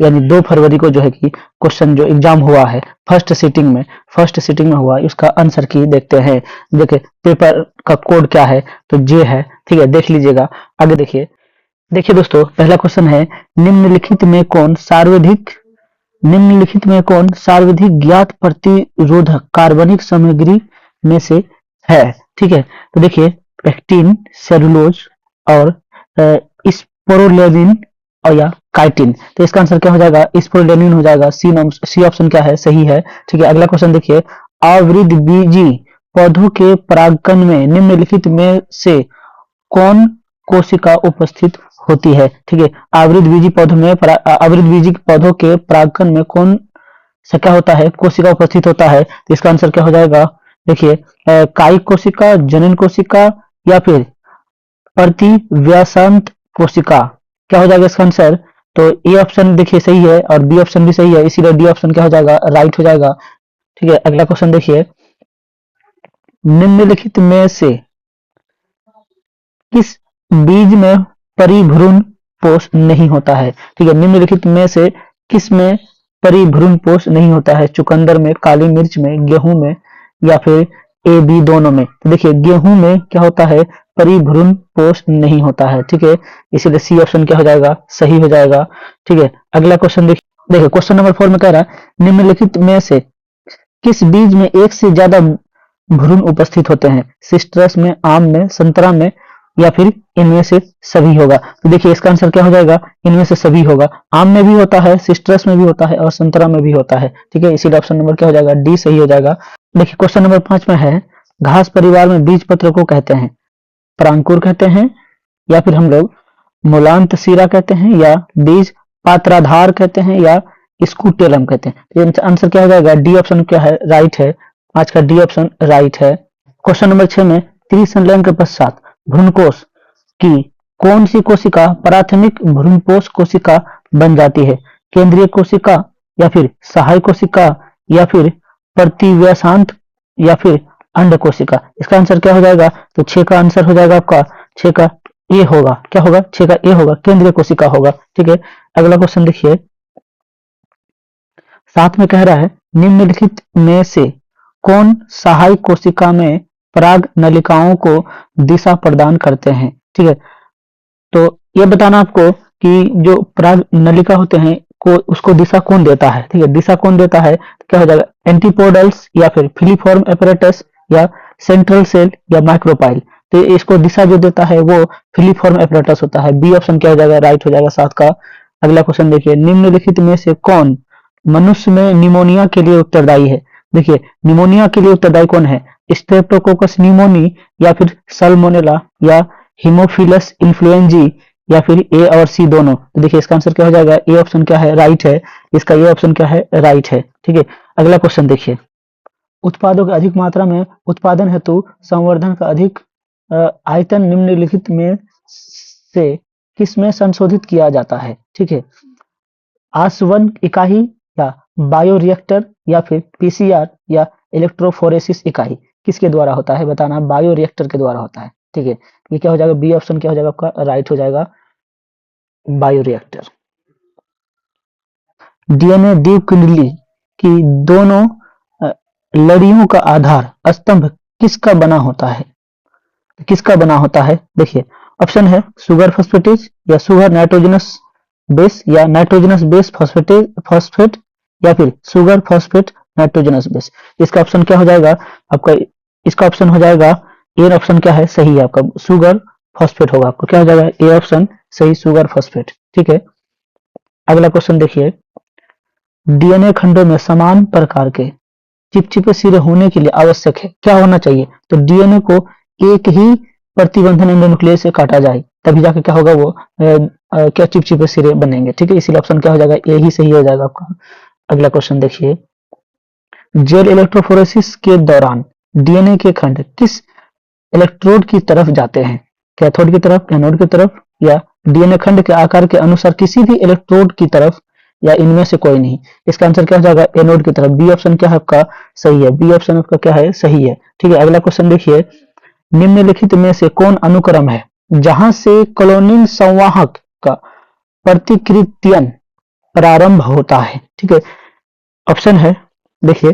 यानी 2 फरवरी को जो है कि क्वेश्चन जो एग्जाम हुआ है फर्स्ट सिटिंग में हुआ, इसका आंसर की देखते हैं। देखिए पेपर का कोड क्या है, तो जे है, ठीक है, देख लीजिएगा। आगे देखिए दोस्तों, पहला क्वेश्चन है निम्नलिखित में कौन सर्वाधिक ज्ञात प्रतिरोधक कार्बनिक सामग्री में से है, ठीक है। तो देखिए पेक्टिन, सेलुलोज और स्पोरुलिन और या काइटिन, तो इसका आंसर क्या हो जाएगा, स्पोरुलिन हो जाएगा। सी ऑप्शन क्या है, सही है, ठीक है। अगला क्वेश्चन देखिए, आवृतबीजी पौधों के परागकण में निम्नलिखित में से कौन कोशिका उपस्थित होती है, ठीक है। आवृतबीजी पौधों के परागकण में कौन सा क्या होता है, कोशिका उपस्थित होता है, तो इसका आंसर क्या हो जाएगा, देखिए कायिक कोशिका, जनन कोशिका या फिर प्रतिव्यासांत कोशिका, क्या हो जाएगा इसका आंसर। तो ए ऑप्शन देखिए सही है और बी ऑप्शन भी सही है, इसीलिए डी ऑप्शन क्या हो जाएगा, राइट हो जाएगा, ठीक है। अगला क्वेश्चन देखिए, निम्नलिखित में से किस बीज में परिभ्रूण पोष नहीं होता है, ठीक है। निम्नलिखित में से किस में परिभ्रूण पोष नहीं होता है, चुकंदर में, काली मिर्च में, गेहूं में या फिर ए बी दोनों में। तो देखिए गेहूं में क्या होता है, परिभ्रूण पोष नहीं होता है, ठीक है, इसीलिए सी ऑप्शन क्या हो जाएगा, सही हो जाएगा, ठीक है। अगला क्वेश्चन देखिए क्वेश्चन नंबर 4 में कह रहा है निम्नलिखित में से किस बीज में एक से ज्यादा भ्रूण उपस्थित होते हैं, सिस्टरस में, आम में, संतरा में या फिर इनमें से सभी होगा। तो देखिए इसका आंसर क्या हो जाएगा, इनमें से सभी होगा। आम में भी होता है, सिस्टरस में भी होता है और संतरा में भी होता है, ठीक है, इसीलिए ऑप्शन नंबर क्या हो जाएगा, डी सही हो जाएगा। देखिए क्वेश्चन नंबर 5 में है, घास परिवार में बीज पत्र को कहते हैं, परांकुर कहते हैं या फिर हम लोग मूलांत सिरा कहते हैं या बीज पात्राधार कहते हैं या स्कूटेलम कहते हैं। तो आंसर क्या हो जाएगा, डी ऑप्शन क्या है, राइट है, आज का डी ऑप्शन राइट है। क्वेश्चन नंबर 6 में त्रिसंलयन के पश्चात भ्रूणकोश की कौन सी कोशिका प्राथमिक भ्रूणपोष कोशिका बन जाती है, केंद्रीय कोशिका या फिर सहाय कोशिका या फिर प्रतिव्यासांत या फिर अंड कोशिका। इसका आंसर क्या हो जाएगा, तो 6 का आंसर हो जाएगा आपका, 6 का ए होगा, क्या होगा, 6 का ए होगा, केंद्रीय कोशिका होगा, ठीक है। अगला क्वेश्चन देखिए, 7 में कह रहा है निम्नलिखित में से कौन सहाय कोशिका में पराग नलिकाओं को दिशा प्रदान करते हैं, ठीक है। तो ये बताना आपको कि जो पराग नलिका होते हैं को उसको दिशा कौन देता है, ठीक है, दिशा कौन देता है, तो क्या हो जाएगा, एंटीपोडल्स या फिर फिलीफॉर्म एपरेटस या सेंट्रल सेल या माइक्रोपाइल। तो इसको दिशा जो देता है वो फिलीफॉर्म एपरेटस होता है, बी ऑप्शन क्या हो जाएगा, राइट हो जाएगा 7 का। अगला क्वेश्चन देखिए, निम्नलिखित में से कौन मनुष्य में निमोनिया के लिए उत्तरदायी है। देखिए निमोनिया के लिए उत्तरदायी कौन है, स्ट्रेप्टोकोकस निमोनी या फिर सल्मोनेला या हीमोफिलस इन्फ्लुएंजी या फिर ए और सी दोनों। तो देखिए इसका आंसर क्या हो जाएगा, ए ऑप्शन क्या है, राइट है, इसका ए ऑप्शन क्या है, राइट है, ठीक है। अगला क्वेश्चन देखिए, उत्पादों के अधिक मात्रा में उत्पादन हेतु संवर्धन का अधिक आयतन निम्नलिखित में से किसमें संशोधित किया जाता है, ठीक है, आसवन इकाई या बायोरिएक्टर या फिर पीसीआर या इलेक्ट्रोफोरेसिस इकाई, किसके द्वारा होता है बताना, बायोरिएक्टर के द्वारा होता है, ठीक है। ये क्या हो जाएगा, बी ऑप्शन क्या हो जाएगा आपका, राइट हो जाएगा, बायोरिएक्टर। डीएनए द्विकुंडली की दोनों लड़ियों का आधार स्तंभ किसका बना होता है, किसका बना होता है। देखिए ऑप्शन है सुगर फॉस्फेटेज या सुगर नाइट्रोजनस बेस या नाइट्रोजनस बेस फॉस्फेट या फिर सुगर फॉस्फेट नाइट्रोजनस बेस। इसका ऑप्शन क्या हो जाएगा आपका, इसका ऑप्शन हो जाएगा ए ऑप्शन क्या है, सही है आपका, सुगर फॉस्फेट होगा, आपको क्या हो जाएगा, ए ऑप्शन सही, सुगर फॉस्फेट, ठीक है। अगला क्वेश्चन देखिए, डीएनए खंडों में समान प्रकार के चिपचिपे सिरे होने के लिए आवश्यक है, क्या होना चाहिए, तो डीएनए को एक ही प्रतिबंधन एंडोन्यूक्लियस से काटा जाए, तभी जाके क्या होगा, वो क्या चिपचिपे सिरे बनेंगे, ठीक है, इसीलिए ऑप्शन क्या हो जाएगा, ए ही सही हो जाएगा आपका। अगला क्वेश्चन देखिए, जेल इलेक्ट्रोफोरेसिस के दौरान डीएनए के खंड किस इलेक्ट्रोड की तरफ जाते हैं, कैथोड की तरफ, एनोड की तरफ या डीएनए खंड के आकार के अनुसार किसी भी इलेक्ट्रोड की तरफ या इनमें से कोई नहीं। इसका आंसर क्या हो जाएगा, एनोड की तरफ, बी ऑप्शन क्या है आपका, सही है, बी ऑप्शन आपका क्या है, सही है, ठीक है। अगला क्वेश्चन देखिए, निम्नलिखित में से कौन अनुक्रम है जहां से कॉलोनिल संवाहक का प्रतिकृतियन प्रारंभ होता है। ठीक है, ऑप्शन है देखिए,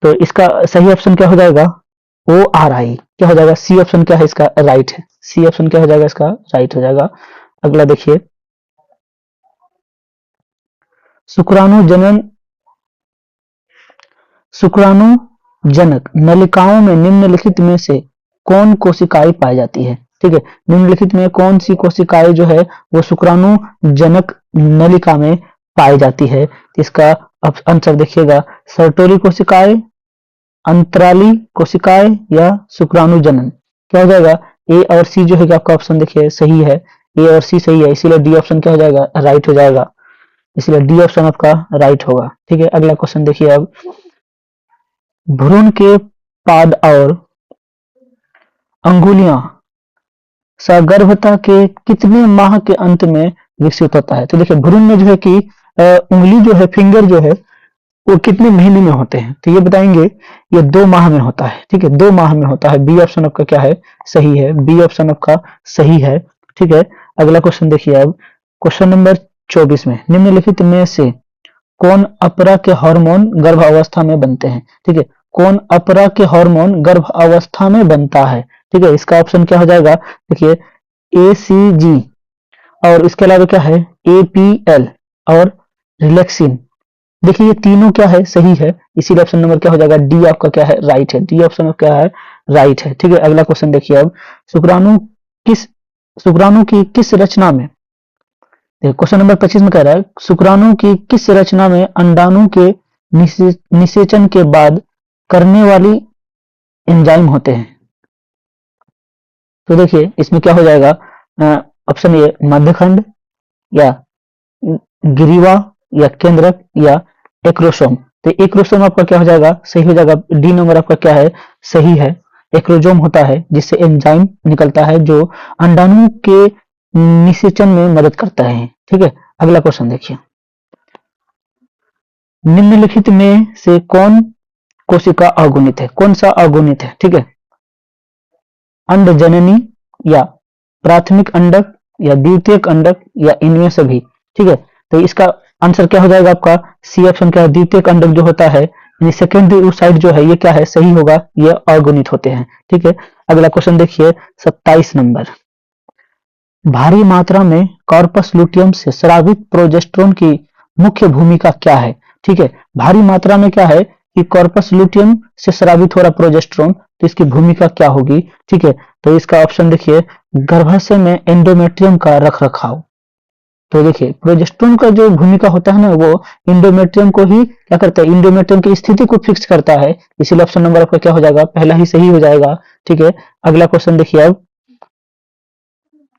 तो इसका सही ऑप्शन क्या हो जाएगा, ओ आर आई। क्या हो जाएगा, सी ऑप्शन क्या है इसका राइट है, सी ऑप्शन क्या हो जाएगा इसका राइट हो जाएगा। अगला देखिए, शुक्राणु जनन शुक्राणु जनक नलिकाओं में निम्नलिखित में से कौन कोशिकाएं पाई जाती है। ठीक है, निम्नलिखित में कौन सी कोशिकाएं जो है वो शुक्राणु जनक नलिका में पाई जाती है। इसका आंसर देखिएगा, सर्टोरी कोशिकाएं, अंतराली कोशिकाएं या शुक्राणु जनन। क्या हो जाएगा, ए और सी जो है आपका ऑप्शन देखिए सही है, ए और सी सही है, इसीलिए डी ऑप्शन क्या हो जाएगा राइट हो जाएगा, इसलिए डी ऑप्शन आपका राइट होगा। ठीक है, अगला क्वेश्चन देखिए, अब भ्रूण के पाद और अंगुलियां सगर्भता के कितने माह के अंत में विकसित होता है। तो देखिए, भ्रूण में जो है कि उंगली जो है, फिंगर जो है वो कितने महीने में होते हैं, तो ये बताएंगे, ये 2 माह में होता है। ठीक है, 2 माह में होता है, बी ऑप्शन आपका क्या है सही है, बी ऑप्शन आपका सही है। ठीक है, अगला क्वेश्चन देखिए, अब क्वेश्चन नंबर 24 में निम्नलिखित में से कौन अपरा के हार्मोन गर्भ अवस्था में बनते हैं। ठीक है, कौन अपरा के हार्मोन गर्भ अवस्था में बनता है। ठीक है, इसका ऑप्शन क्या हो जाएगा, देखिए ए सी जी और इसके अलावा क्या है एपीएल और रिलैक्सिन। देखिए ये तीनों क्या है सही है, इसीलिए ऑप्शन नंबर क्या हो जाएगा डी आपका क्या है राइट है, डी ऑप्शन क्या है राइट है। ठीक है, अगला क्वेश्चन देखिए, अब शुक्राणु किस शुक्राणु की किस रचना में, क्वेश्चन नंबर 25 में कह रहा है शुक्राणु की किस रचना में अंडाणु के निषेचन के बाद करने वाली एंजाइम होते हैं। तो देखिए इसमें क्या हो जाएगा, ऑप्शन ए मध्यखंड या ग्रीवा या केंद्रक या एक्रोसोम। तो एक्रोसोम आपका क्या हो जाएगा सही हो जाएगा, डी नंबर आपका क्या है सही है। एक्रोजोम होता है जिससे एंजाइम निकलता है जो अंडाणु के निषेचन में मदद करता है। ठीक है, अगला क्वेश्चन देखिए, निम्नलिखित में से कौन कोशिका अगुणित है, कौन सा अगुणित है। ठीक है, अंडजननी या प्राथमिक अंडक या द्वितीयक अंडक या इनमें सभी। ठीक है, तो इसका आंसर क्या हो जाएगा आपका सी ऑप्शन क्या है, द्वितीयक अंडक जो होता है यानी सेकेंडरी साइड जो है ये क्या है सही होगा, ये अगुणित होते हैं। ठीक है, अगला क्वेश्चन देखिए 27 नंबर, भारी मात्रा में कॉर्पस लुटियम से स्रावित प्रोजेस्टेरोन की मुख्य भूमिका क्या है। ठीक है, भारी मात्रा में क्या है कि कॉर्पस लुटियम से स्रावित हो रहा प्रोजेस्टेरोन, तो इसकी भूमिका क्या होगी। ठीक है, तो इसका ऑप्शन देखिए गर्भाशय में एंडोमेट्रियम का रखरखाव। तो देखिए प्रोजेस्टेरोन का जो भूमिका होता है ना वो इंडोमेट्रियम को ही क्या करता है, इंडोमेट्रियम की स्थिति को फिक्स करता है, इसीलिए ऑप्शन नंबर आपका क्या हो जाएगा पहला ही सही हो जाएगा। ठीक है, अगला क्वेश्चन देखिए, अब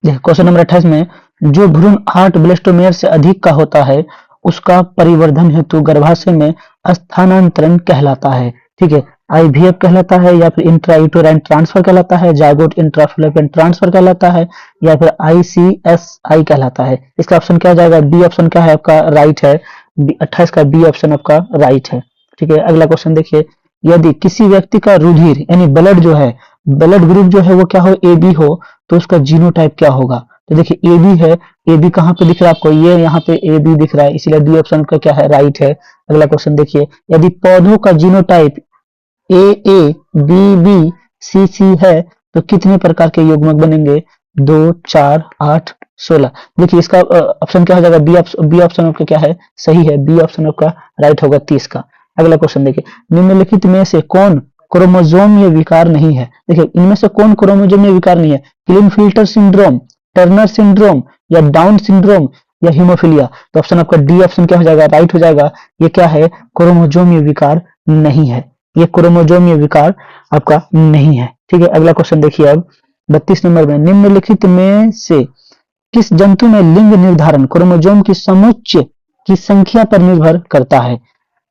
क्वेश्चन नंबर 28 में जो भ्रूण 8 ब्लेस्टोमेयर से अधिक का होता है उसका परिवर्धन हेतु गर्भाशय में स्थानांतरण कहलाता है। ठीक है, आईवीएफ कहलाता है या फिर इंट्रायूटेराइन ट्रांसफर कहलाता है, जायगोट इंट्राफिलोपियन ट्रांसफर कहलाता है या फिर आईसीएसआई कहलाता है। इसका ऑप्शन क्या जाएगा, बी ऑप्शन क्या है आपका राइट है, 28 का बी ऑप्शन आपका राइट है। ठीक है, अगला क्वेश्चन देखिए, यदि किसी व्यक्ति का रुधिर यानी ब्लड जो है, ब्लड ग्रुप जो है वो क्या हो ए बी हो, तो उसका जीनोटाइप क्या होगा। तो देखिए ए बी है, ए बी कहाँ पे दिख रहा है आपको, ये यहाँ पे ए बी दिख रहा है, इसीलिए डी ऑप्शन का क्या है राइट है। अगला क्वेश्चन देखिए, यदि पौधों का genotype A A B B C C है तो कितने प्रकार के युग्मक बनेंगे, 2 4 8 16। देखिए इसका ऑप्शन क्या हो जाएगा, बी ऑप्शन आपका क्या है सही है, बी ऑप्शन आपका राइट होगा 30 का। अगला क्वेश्चन देखिए, निम्नलिखित में से कौन क्रोमोजोमीय विकार नहीं है। देखिए इनमें से कौन क्रोमोजोमीय विकार नहीं है, क्लिनफिल्टर सिंड्रोम, टर्नर सिंड्रोम या डाउन सिंड्रोम या हीमोफीलिया। तो ऑप्शन आपका डी ऑप्शन क्या हो जाएगा राइट हो जाएगा, ये क्या है क्रोमोजोमीय विकार नहीं है, ये क्रोमोजोमीय विकार आपका नहीं है। ठीक है, अगला क्वेश्चन देखिए, अब 32 नंबर में निम्नलिखित में से किस जंतु में लिंग निर्धारण क्रोमोजोम की समुच्चय की संख्या पर निर्भर करता है।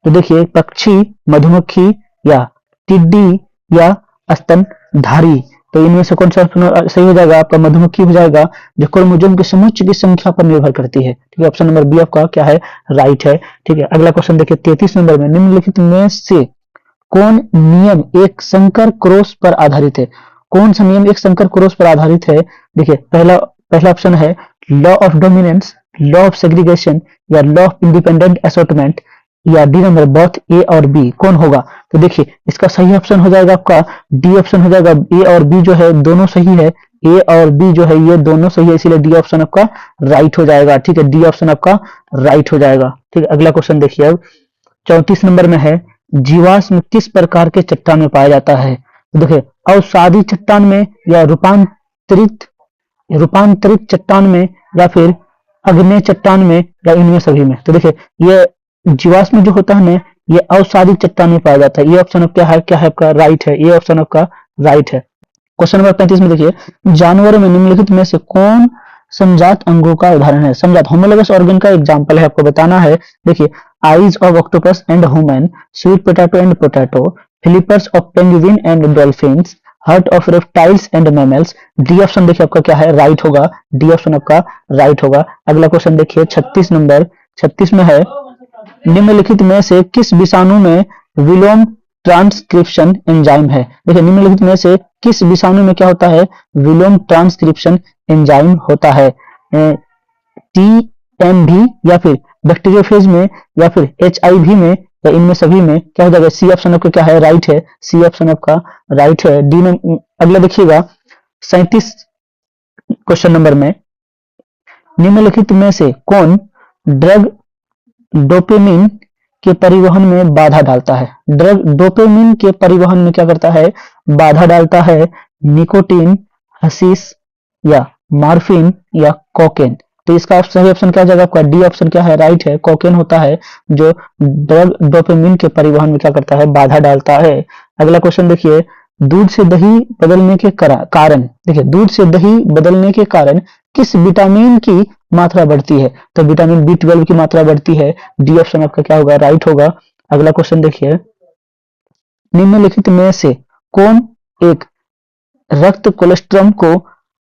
तो देखिए पक्षी, मधुमक्खी या टिड्डी या स्तनधारी। तो इनमें से कौन सा सही हो जाएगा आपका, मधुमक्खी हो जाएगा जो क्रोमोजोम के समुच्चय की संख्या पर निर्भर करती है। ठीक है, ऑप्शन नंबर बी आपका क्या है राइट है। ठीक है, अगला क्वेश्चन देखिए 33 नंबर में निम्नलिखित में से कौन नियम एक संकर क्रॉस पर आधारित है। कौन सा नियम एक संकर क्रॉस पर आधारित है। देखिए पहला ऑप्शन है law of dominance, law of segregation या लॉ ऑफ इंडिपेंडेंट असॉर्टमेंट या डी नंबर बोथ ए और बी, कौन होगा? तो देखिए इसका सही ऑप्शन हो जाएगा आपका डी ऑप्शन हो जाएगा। ए और बी जो है दोनों सही है, ए और बी जो है ये दोनों सही है, इसीलिए डी ऑप्शन आपका राइट हो जाएगा। ठीक है, डी ऑप्शन आपका राइट हो जाएगा। ठीक है, अगला क्वेश्चन देखिए अब 34 नंबर में है, जीवाश्म किस प्रकार के चट्टान में पाया जाता है? तो देखिए अवसादी चट्टान में या रूपांतरित रूपांतरित चट्टान में या फिर अग्नेय चट्टान में या इनमें सभी में। तो देखिए ये जीवाश्म जो होता है ना ये अवसादी चट्टान में पाया जाता है। ये ऑप्शन अब क्या है आपका राइट है, ये ऑप्शन आपका राइट है। क्वेश्चन नंबर 35 में देखिए, जानवरों में निम्नलिखित में से कौन समजात अंगों का उदाहरण है? समजात होमोलोगस ऑर्गन का एग्जांपल है, आपको बताना है। देखिए eyes of octopus and human, sweet potato and potato, flippers of penguin and dolphins, heart of reptiles and mammals. D option देखिए आपका क्या है राइट होगा, डी ऑप्शन आपका राइट होगा। अगला क्वेश्चन देखिए 36 नंबर, 36 में है, निम्नलिखित में से किस विषाणु में विलोम ट्रांसक्रिप्शन एंजाइम है? देखिए निम्नलिखित में से किस विषाणु में क्या होता है? विलोम ट्रांसक्रिप्शन एंजाइम होता है। टीएमवी या फिर बैक्टीरियोफेज में या फिर एचआईवी में या इनमें सभी में क्या हो जाएगा? सी ऑप्शन आपका क्या है राइट है, सी ऑप्शन आपका राइट है। डी नंबर अगला देखिएगा 37 क्वेश्चन नंबर में, निम्नलिखित में से कौन ड्रग डोपामिन के परिवहन में बाधा डालता है? ड्रग डोपामिन के परिवहन में क्या करता है? बाधा डालता है। निकोटीन, हशीश या मॉर्फिन या कोकेन। तो इसका सही ऑप्शन क्या हो जाएगा आपका? डी ऑप्शन क्या है राइट है, कोकेन होता है जो ड्रग डोपामिन के परिवहन में क्या करता है? बाधा डालता है। अगला क्वेश्चन देखिए, दूध से दही बदलने के कारण, देखिए दूध से दही बदलने के कारण किस विटामिन की मात्रा बढ़ती है? तो विटामिन B12 की मात्रा बढ़ती है। डी ऑप्शन आपका क्या होगा? राइट होगा। अगला क्वेश्चन देखिए, निम्नलिखित में से कौन एक रक्त कोलेस्ट्रॉल को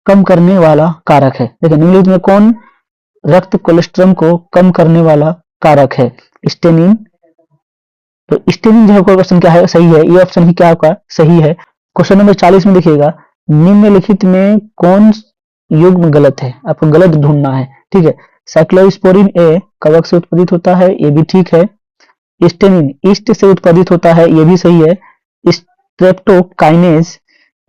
कम करने वाला कारक है? देखिए निम्नलिखित में कौन रक्त कोलेस्ट्रॉल को कम करने वाला कारक है? स्टेनिन। तो स्टेनिन जो है क्वेश्चन क्या है? सही है, ये ऑप्शन ही क्या आपका सही है। क्वेश्चन नंबर 40 में देखिएगा, निम्नलिखित में कौन युग्म गलत है? आपको गलत ढूंढना है। ठीक है, साइक्लोस्पोरिन ए कवक से उत्पादित होता है, ये भी ठीक है। स्टेनिन ईस्ट से उत्पादित होता है, ये भी सही है। स्ट्रेप्टोकाइनेज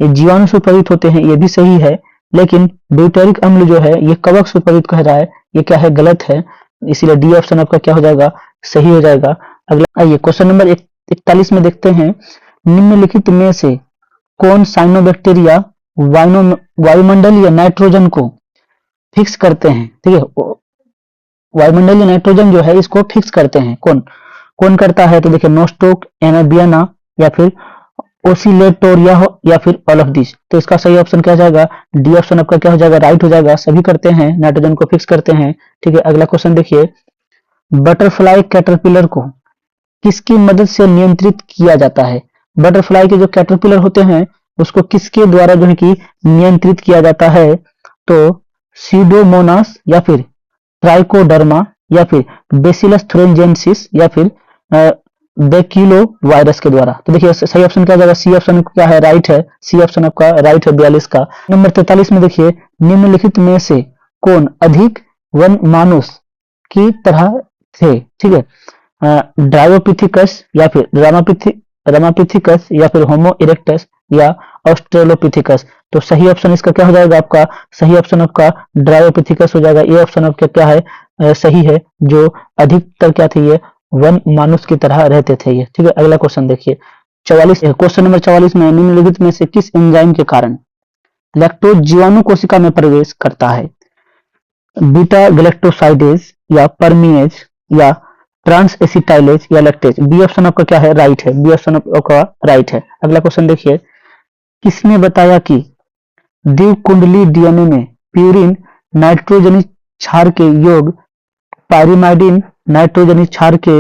ये जीवाणु से उत्पादित होते हैं, ये भी सही है। लेकिन ब्यूटेरिक अम्ल जो है ये कवक से उत्पादित कह रहा है, ये क्या है? गलत है। इसीलिए डी ऑप्शन आपका क्या हो जाएगा? सही हो जाएगा। अगला आइए क्वेश्चन नंबर 41 में देखते हैं, निम्नलिखित में से कौन साइनोबैक्टीरिया वायुमंडल या नाइट्रोजन को फिक्स करते हैं? ठीक है, वायुमंडल या नाइट्रोजन जो है इसको फिक्स करते हैं, कौन कौन करता है? तो देखिए नोस्टोक, एनाबियाना या फिर ओसिलेटोरिया या फिर ऑल ऑफ दिस। तो इसका सही ऑप्शन क्या हो जाएगा? डी ऑप्शन आपका क्या हो जाएगा? राइट हो जाएगा। सभी करते हैं, नाइट्रोजन को फिक्स करते हैं। ठीक है, अगला क्वेश्चन देखिए, बटरफ्लाई कैटरपिलर को किसकी मदद से नियंत्रित किया जाता है? बटरफ्लाई के जो कैटरपिलर होते हैं उसको किसके द्वारा जो है कि नियंत्रित किया जाता है? तो सीडोमोनास या फिर ट्राइकोडर्मा या फिर बेसिलस थ्रोन्जेंसिस या फिर बेकिलो वायरस के द्वारा। तो देखिए सही ऑप्शन क्या जाएगा? सी ऑप्शन क्या है? राइट है, सी ऑप्शन आपका राइट है 42 का। नंबर 43 में देखिए, निम्नलिखित में से कौन अधिक वन मानुस की तरह थे? ठीक है, ड्रायोपिथिकस या फिर रामापिथिकस या फिर होमो इरेक्टस या ऑस्ट्रेलोपिथिकस। तो सही ऑप्शन इसका क्या हो जाएगा? आपका सही ऑप्शन आपका ड्रायोपिथिकस हो जाएगा। ये ऑप्शन आपका क्या है? सही है, जो अधिकतर क्या थे? ये वन मानुस की तरह रहते थे ये। ठीक है, अगला क्वेश्चन देखिए 44, क्वेश्चन नंबर 44 में, निम्नलिखित में से किस एंजाइम के कारण लैक्टोज जीवाणु कोशिका में प्रवेश करता है? बीटा गैलेक्टोसाइडेज या परमीएज या ट्रांस एसिटाइलेज या लैक्टेज। बी ऑप्शन आपका क्या है? राइट है, बी ऑप्शन आपका राइट है। अगला क्वेश्चन देखिए, किसने बताया कि द्विकुंडली डीएनए में प्यूरिन नाइट्रोजनी क्षार के योग पायरिमाइडिन नाइट्रोजनी क्षार के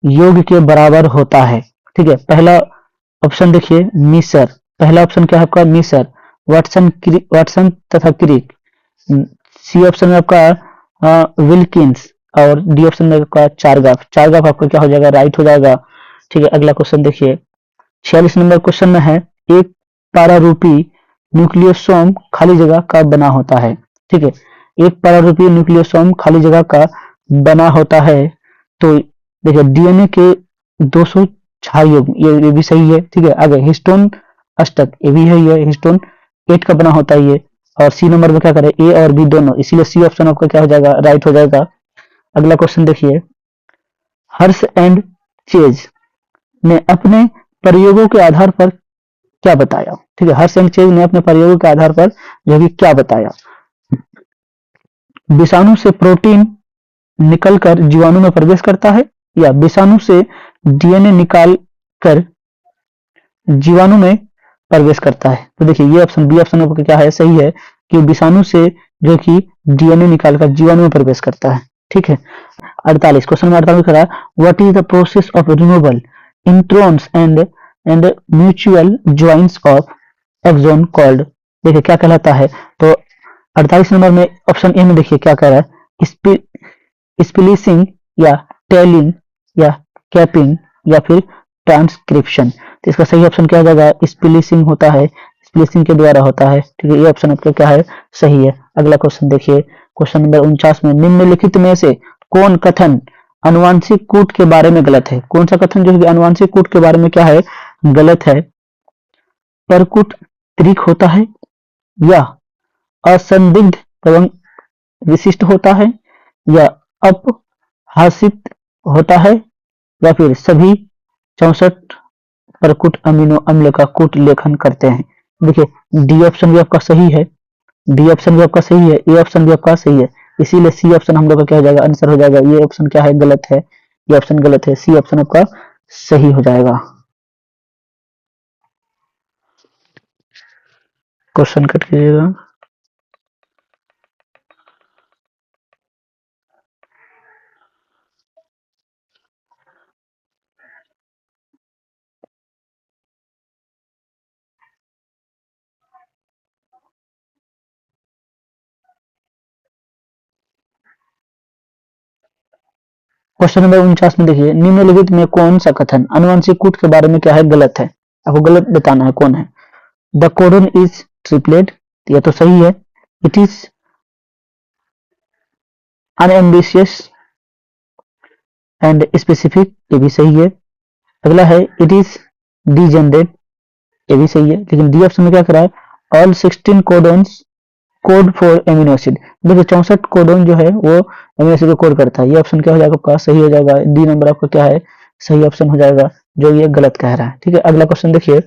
योग के बराबर होता है? ठीक है, पहला ऑप्शन देखिए मिसर, पहला ऑप्शन क्या है आपका? मिसर, वाटसन तथा क्रिक। सी ऑप्शन में आपका विल्किंस और डी ऑप्शन में आपका चारगाफ। चारगाफ आपका क्या हो जाएगा? राइट हो जाएगा। ठीक है, अगला क्वेश्चन देखिए 46 नंबर क्वेश्चन में है, एक पारारूपी न्यूक्लियोसोम खाली जगह का बना होता है। ठीक है, एक प्रारूपीय न्यूक्लियोसोम खाली जगह का बना होता है। तो देखिए डीएनए के 204 युग्म, ये भी सही है। ठीक है, आगे हिस्टोन अष्टक, ये भी है, ये हिस्टोन 8 का बना होता है ये। और सी नंबर में क्या करें, ए और बी दोनों, इसीलिए सी ऑप्शन आपका क्या हो जाएगा, राइट हो जाएगा। अगला क्वेश्चन देखिए, हर्ष एंड चेज ने अपने प्रयोगों के आधार पर क्या बताया। ठीक है, हर्ष एंड चेज ने अपने प्रयोगों के आधार पर जो कि क्या बताया, विषाणु से प्रोटीन निकलकर जीवाणु में प्रवेश करता है, या विषाणु से डीएनए निकाल कर जीवाणु में प्रवेश करता है। तो देखिए ये ऑप्शन बी ऑप्शन आपका क्या है, सही है कि विषाणु से जो कि डीएनए निकालकर जीवाणु में प्रवेश करता है। ठीक है, 48 क्वेश्चन नंबर 48 करा, what is the process of removal introns and mutual joints of exon called. देखिए क्या कहलाता है। तो 48 नंबर में ऑप्शन ए में देखिए क्या कह रहा है, स्प्लिसिंग या टेलिंग या कैपिंग या फिर ट्रांसक्रिप्शन। तो इसका सही ऑप्शन क्या हो जाएगा, स्प्लिसिंग होता है, स्प्लिसिंग के द्वारा होता है। ठीक है, ये ऑप्शन आपका क्या है, सही है। अगला क्वेश्चन देखिए, क्वेश्चन नंबर 49 में निम्नलिखित में से कौन कथन अनुवांशिक कूट के बारे में गलत है। कौन सा कथन जो है अनुवांशिक कूट के बारे में क्या है, गलत है। परकुट त्रिक होता है, या असंदिग्ध एवं विशिष्ट होता है, या अपहासित होता है, या फिर सभी 64 प्रकुट अमीनो अम्ल का कूट लेखन करते हैं। देखिए डी ऑप्शन भी आपका सही है, डी ऑप्शन भी आपका सही है, ए ऑप्शन भी आपका सही है, इसीलिए सी ऑप्शन हम लोग का क्या हो जाएगा, आंसर हो जाएगा। ये ऑप्शन क्या है, गलत है, ये ऑप्शन गलत है, सी ऑप्शन आपका सही हो जाएगा। क्वेश्चन कट कीजिएगा। क्वेश्चन नंबर 49 में देखिए, निम्नलिखित में कौन सा कथन अनुवांशिक कूट के बारे में क्या है, गलत है। आपको गलत बताना है कौन है। द कोडन इज ट्रिपलेट, यह तो सही है। It is unambitious and specific, ये भी सही है। अगला है इट इज डीजेनरेट, ये भी सही है। लेकिन डी ऑप्शन में क्या करा है, all 16 codons code for amino acid. देखिए 64 कोडोन जो है वो एमिनो एसिड को कोड करता है। ये ऑप्शन क्या हो जाएगा आपका, सही हो जाएगा। डी नंबर आपका क्या है, सही ऑप्शन हो जाएगा, जो ये गलत कह रहा है। ठीक है, अगला क्वेश्चन देखिए,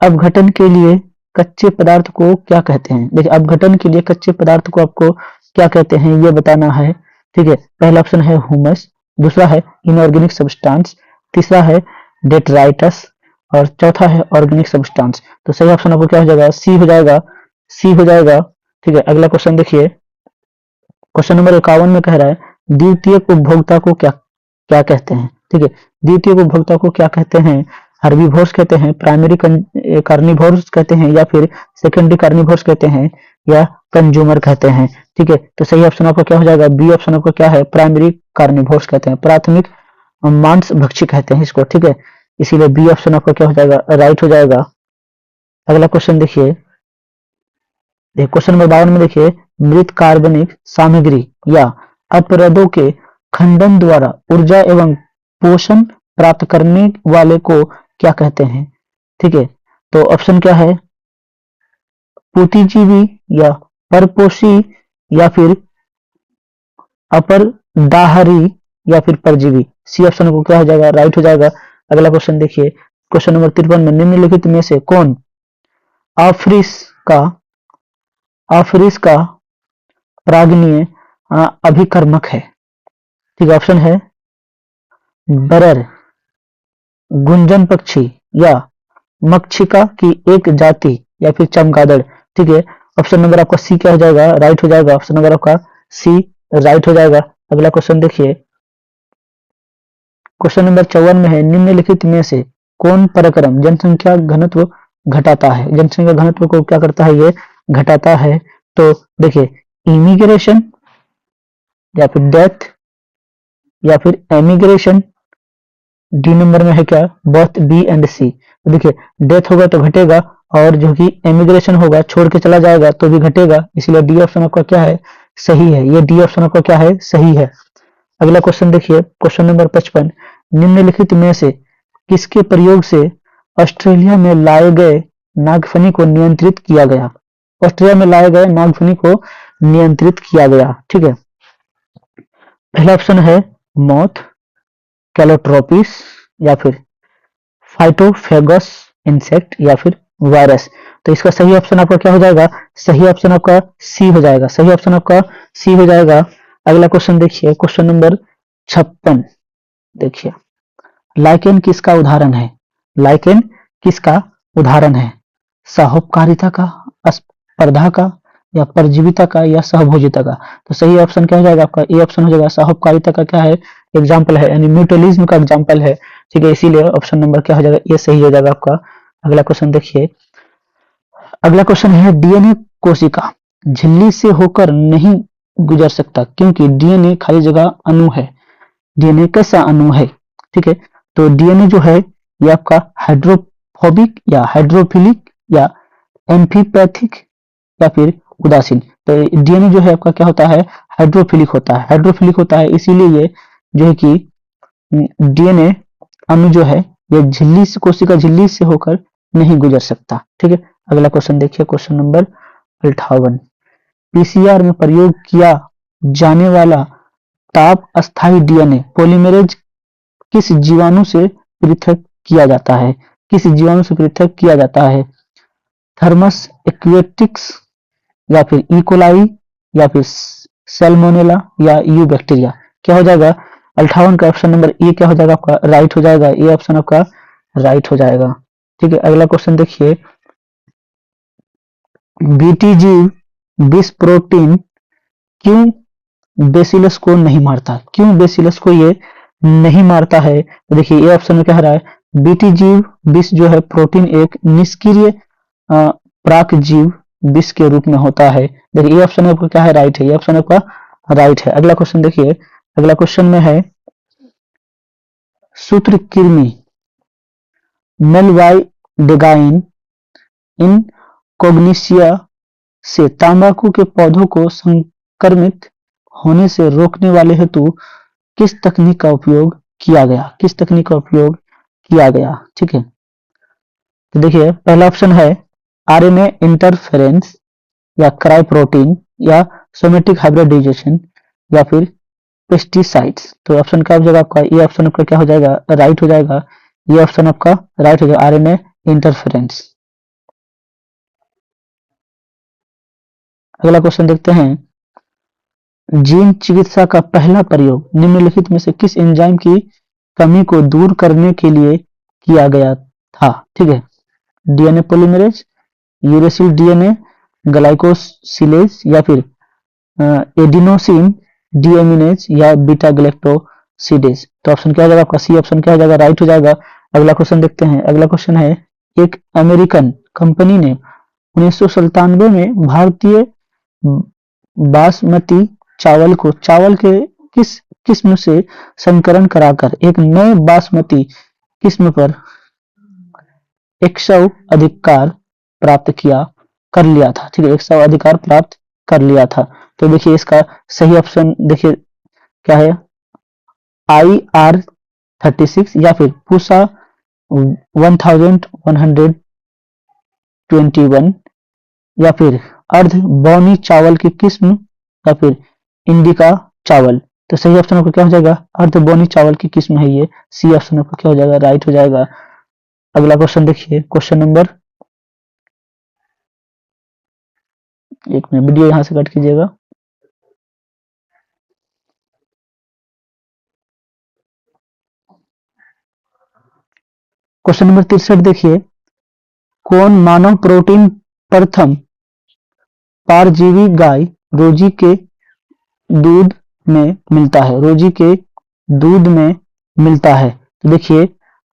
अपघटन के लिए कच्चे पदार्थ को क्या कहते हैं। देखिए अपघटन के लिए कच्चे पदार्थ को आपको क्या कहते हैं, ये बताना है। ठीक है, पहला ऑप्शन है ह्यूमस, दूसरा है इनऑर्गेनिक सब्सटेंस, तीसरा है डेट्राइटस, और चौथा है ऑर्गेनिक सब्सटेंस। तो सही ऑप्शन आपको क्या हो जाएगा, सी हो जाएगा, सी हो जाएगा। ठीक है, अगला क्वेश्चन देखिए, क्वेश्चन नंबर 51 में कह रहा है, द्वितीयक उपभोक्ता को क्या क्या कहते हैं। ठीक है, द्वितीयक उपभोक्ता को क्या कहते हैं, हर्बीवोर्स कहते हैं, प्राइमरी कार्निवोर्स कहते हैं, या फिर सेकेंडरी कार्निवोर्स कहते हैं, या कंज्यूमर कहते हैं। ठीक है, तो सही ऑप्शन आपका क्या हो जाएगा, बी ऑप्शन आपका क्या है, प्राइमरी कार्निवोर्स कहते हैं, प्राथमिक मांस भक्षी कहते हैं इसको। ठीक है, इसीलिए बी ऑप्शन आपका क्या हो जाएगा, राइट हो जाएगा। अगला क्वेश्चन देखिए, क्वेश्चन नंबर 52 में देखिए, मृत कार्बनिक सामग्री या अपरदों के खंडन द्वारा ऊर्जा एवं पोषण प्राप्त करने वाले को क्या कहते हैं। ठीक है, तो ऑप्शन क्या है, पुतिजीवी या परपोषी या फिर अपरदाहरी या फिर परजीवी। सी ऑप्शन को क्या हो जाएगा, राइट हो जाएगा। अगला क्वेश्चन देखिए, क्वेश्चन नंबर 53 में निम्नलिखित में से कौन आफ्रिस का प्राग्नीय अभिकर्मक है। ठीक है, ऑप्शन है बरर, गुंजन पक्षी, या मक्षिका की एक जाति, या फिर चमगादड़। ठीक है, ऑप्शन नंबर आपका सी क्या हो जाएगा, राइट हो जाएगा। ऑप्शन नंबर आपका सी राइट हो जाएगा। अगला क्वेश्चन देखिए, क्वेश्चन नंबर 54 में है, निम्नलिखित में से कौन परक्रम जनसंख्या घनत्व घटाता है। जनसंख्या घनत्व को क्या करता है, ये घटाता है। तो देखिए इमिग्रेशन, या फिर डेथ, या फिर एमिग्रेशन। डी नंबर में है क्या, बोथ बी एंड सी। देखिए डेथ होगा तो घटेगा, और जो कि एमिग्रेशन होगा, छोड़ के चला जाएगा तो भी घटेगा, इसलिए डी ऑप्शन आपका क्या है, सही है। ये डी ऑप्शन आपका क्या है, सही है। अगला क्वेश्चन देखिए, क्वेश्चन नंबर 55, निम्नलिखित में से किसके प्रयोग से ऑस्ट्रेलिया में लाए गए नागफनी को नियंत्रित किया गया? ऑस्ट्रेलिया में लाए गए नागफनी को नियंत्रित किया गया, ठीक है। पहला ऑप्शन है मॉथ, कैलोट्रोपिस, या फिर फाइटोफेगस इंसेक्ट, या फिर वायरस। तो इसका सही ऑप्शन आपका क्या हो जाएगा, सही ऑप्शन आपका सी हो जाएगा, सही ऑप्शन आपका सी हो जाएगा। अगला क्वेश्चन देखिए, क्वेश्चन नंबर 56 देखिए, लाइकेन किसका उदाहरण है? लाइकेन किसका उदाहरण है? साहूकारिता का, स्पर्धा का, या परजीविता का, या सहभोजिता का? तो सही ऑप्शन क्या हो जाएगा आपका, ए ऑप्शन हो जाएगा। साहूकारिता का क्या है, एग्जाम्पल है, यानी म्यूटुअलिज्म का एग्जाम्पल है, ठीक है, इसीलिए ऑप्शन नंबर क्या हो जाएगा, ये सही हो जाएगा आपका। अगला क्वेश्चन देखिए, अगला क्वेश्चन है डीएनए कोशिका झिल्ली से होकर नहीं गुजर सकता क्योंकि डीएनए खाली जगह अणु है। डीएनए कैसा अणु है, ठीक है। तो डीएनए जो है ये आपका हाइड्रोफोबिक या हाइड्रोफिलिक या एम्फीपैथिक या फिर उदासीन। तो डीएनए जो है आपका क्या होता है, हाइड्रोफिलिक होता है, हाइड्रोफिलिक होता है, इसीलिए ये जो है कि डीएनए अणु जो है ये झिल्ली से, कोशिका झिल्ली से होकर नहीं गुजर सकता, ठीक है। अगला क्वेश्चन देखिए, क्वेश्चन नंबर 58, पीसीआर में प्रयोग किया जाने वाला ताप अस्थायी डीएनए पॉलीमरेज किस जीवाणु से पृथक किया जाता है? किस जीवाणु से पृथक किया जाता है? थर्मस एक्वेटिक्स, या फिर इकोलाई, या फिर सैल्मोनेला, या यू बैक्टीरिया? क्या हो जाएगा 58 का ऑप्शन नंबर ए क्या हो जाएगा आपका, राइट हो जाएगा, ए ऑप्शन आपका राइट हो जाएगा, ठीक है। अगला क्वेश्चन देखिए, बीटी जीव विष प्रोटीन क्यों बेसिलस को नहीं मारता? क्यों बेसिलस को ये नहीं मारता है? तो देखिए ये ऑप्शन में क्या रहा है, बीटी जीव विष जो है प्रोटीन एक निष्क्रिय प्राक जीव विष के रूप में होता है। देखिए ये ऑप्शन आपका क्या है, राइट है, ये ऑप्शन आपका राइट है। अगला क्वेश्चन देखिए, अगला क्वेश्चन में है सूत्रकृमि मेलवाइडेगाइन इन कोग्निसिया से तंबाकू के पौधों को संक्रमित होने से रोकने वाले हेतु किस तकनीक का उपयोग किया गया? किस तकनीक का उपयोग किया गया, ठीक है। तो देखिए पहला ऑप्शन है आरएनए इंटरफेरेंस, या क्राई प्रोटीन, या सोमेटिक हाइब्रिडाइजेशन, या फिर पेस्टिसाइड्स। तो ऑप्शन क्या हो जाएगा आपका, ये ऑप्शन आपका क्या हो जाएगा, राइट हो जाएगा, ये ऑप्शन आपका राइट हो जाएगा, आरएनए इंटरफेरेंस। अगला क्वेश्चन देखते हैं, जीन चिकित्सा का पहला प्रयोग निम्नलिखित में से किस एंजाइम की कमी को दूर करने के लिए किया गया था? ठीक है, डीएनए पॉलीमरेज, यूरेसिल डीएनए ग्लाइकोसिलेज, या फिर एडिनोसिन डीएमिनेज, या बीटा गैलेक्टोसिडेज। तो ऑप्शन क्या हो जाएगा आपका, सी ऑप्शन क्या हो जाएगा, राइट हो जाएगा। अगला क्वेश्चन देखते हैं, अगला क्वेश्चन है, एक अमेरिकन कंपनी ने 1997 में भारतीय बासमती चावल को चावल के किस किस्म से संकरण कराकर एक नए बासमती किस्म पर 100 अधिकार प्राप्त किया कर लिया था। ठीक है, 100 अधिकार प्राप्त कर लिया था। तो देखिए इसका सही ऑप्शन देखिए क्या है, IR36, या फिर पूसा 1121, या फिर अर्ध बौनी चावल की किस्म, या फिर इंडिका चावल। तो सही ऑप्शन आपका क्या हो जाएगा, अर्ध बौनी चावल की किस्म है ये, सी ऑप्शन आपका क्या हो जाएगा, राइट हो जाएगा। अगला क्वेश्चन देखिए, क्वेश्चन नंबर, एक मिनट वीडियो यहां से कट कीजिएगा। क्वेश्चन नंबर 63 देखिए, कौन मानव प्रोटीन प्रथम परजीवी गाय रोजी के दूध में मिलता है? रोजी के दूध में मिलता है। तो देखिए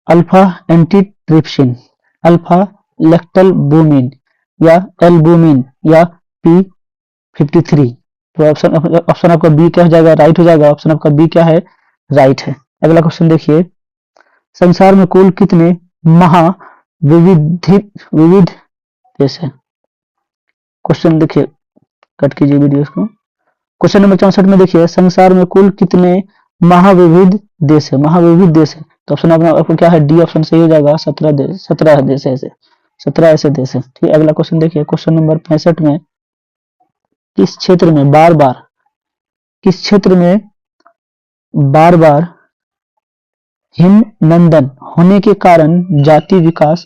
अल्फा एंटीट्रिप्सिन, अल्फा लैक्टलबुमिन, या एल्बुमिन, या P53। तो ऑप्शन आपका बी क्या हो जाएगा, राइट हो जाएगा। ऑप्शन आपका बी क्या है, राइट है। अगला क्वेश्चन देखिए, संसार में कुल कितने विविध देश है। क्वेश्चन देखिए, कट कीजिए वीडियो को। क्वेश्चन नंबर 64 में देखिए, संसार में कुल कितने महाविविध देश है? महाविविध देश है तो ऑप्शन आपको क्या है? डी ऑप्शन सही हो जाएगा। 17 देश, 17 देश ऐसे, 17 ऐसे देश है। ठीक है, अगला क्वेश्चन देखिए, क्वेश्चन नंबर 65 में, किस क्षेत्र में बार बार, किस क्षेत्र में बार बार हिमनंदन होने के कारण जाति विकास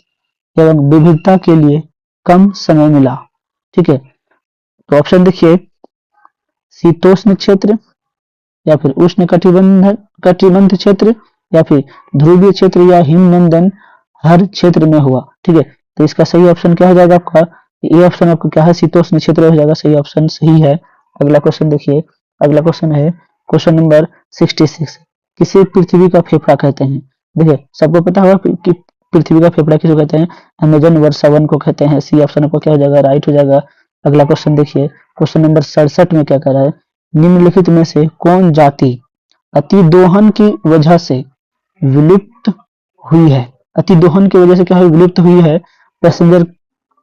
एवं विविधता के लिए कम समय मिला? ठीक है, तो ऑप्शन देखिए, शीतोष्ण क्षेत्र, या फिर उष्ण कटिबंध क्षेत्र, या फिर ध्रुवीय क्षेत्र, या हिमनंदन हर क्षेत्र में हुआ। ठीक है, तो इसका सही ऑप्शन क्या हो जाएगा आपका? ये ऑप्शन आपको क्या है? शीतोष्ण क्षेत्र हो जाएगा। सही ऑप्शन सही है। अगला क्वेश्चन देखिए, अगला क्वेश्चन है क्वेश्चन नंबर 66, किसे पृथ्वी का फेफड़ा कहते हैं? देखिए, सबको पता होगा कि पृथ्वी का फेफड़ा किसे कहते हैं? अमेजन वर्षावन को कहते हैं। सी ऑप्शन आपको क्या हो जाएगा? राइट हो जाएगा। अगला क्वेश्चन देखिए, क्वेश्चन नंबर 67 में क्या कह रहा है? निम्नलिखित में से कौन जाति अतिदोहन की वजह से विलुप्त हुई है? अतिदोहन की वजह से क्या हुई? विलुप्त हुई है। पैसेंजर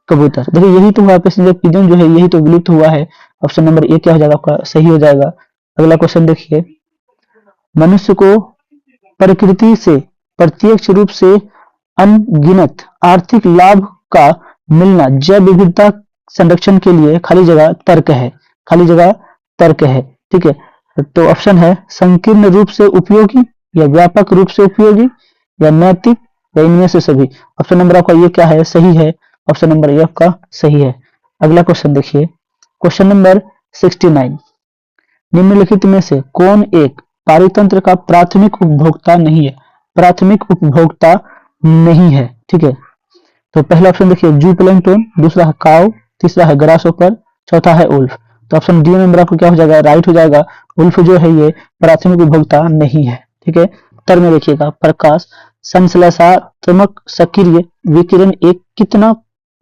कबूतर। देखिए, यही तो हुआ, पैसेंजर पिजन जो है यही तो विलुप्त हुआ है। ऑप्शन नंबर ए क्या हो जाएगा आपका? सही हो जाएगा। अगला क्वेश्चन देखिए, मनुष्य को प्रकृति से प्रत्यक्ष रूप से अनगिनत आर्थिक लाभ का मिलना जैव विविधता संरक्षण के लिए खाली जगह तर्क है। खाली जगह तर्क है। ठीक है, तो ऑप्शन है संकीर्ण रूप से उपयोगी, या व्यापक रूप से उपयोगी, या नैतिक, या इनमें से सभी। ऑप्शन नंबर आपका ये क्या है? सही है। ऑप्शन नंबर ए आपका सही है। अगला क्वेश्चन देखिए, क्वेश्चन नंबर 69, निम्नलिखित में से कौन एक पारितंत्र का प्राथमिक उपभोक्ता नहीं है? प्राथमिक उपभोक्ता नहीं है। ठीक है, तो पहला ऑप्शन देखिए, जू प्लैंक्टन, दूसरा है काउ, तीसरा है ग्रासहोपर, चौथा है उल्फ। तो ऑप्शन डी नंबर आपको क्या हो जाएगा? राइट हो जाएगा। उल्फ जो है ये प्राथमिक उपभोक्ता नहीं है। ठीक है, उत्तर में देखिएगा, प्रकाश संश्लेषणात्मक सक्रिय विकिरण एक कितना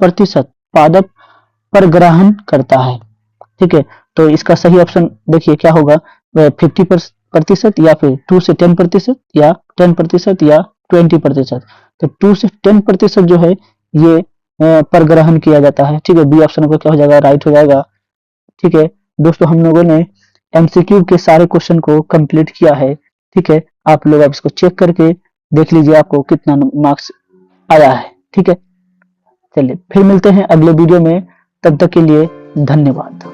प्रतिशत पादप पर ग्रहण करता है? ठीक है, तो इसका सही ऑप्शन देखिए क्या होगा? 50%, या फिर 2 से 10%, या 10%, या 20%। तो 2 से 10% जो है ये पर ग्रहण किया जाता है। ठीक है, बी ऑप्शन को क्या हो जाएगा? राइट हो जाएगा। ठीक है दोस्तों, हम लोगों ने एमसीक्यू के सारे क्वेश्चन को कंप्लीट किया है। ठीक है, आप लोग अब इसको चेक करके देख लीजिए आपको कितना मार्क्स आया है। ठीक है, चलिए फिर मिलते हैं अगले वीडियो में, तब तक के लिए धन्यवाद।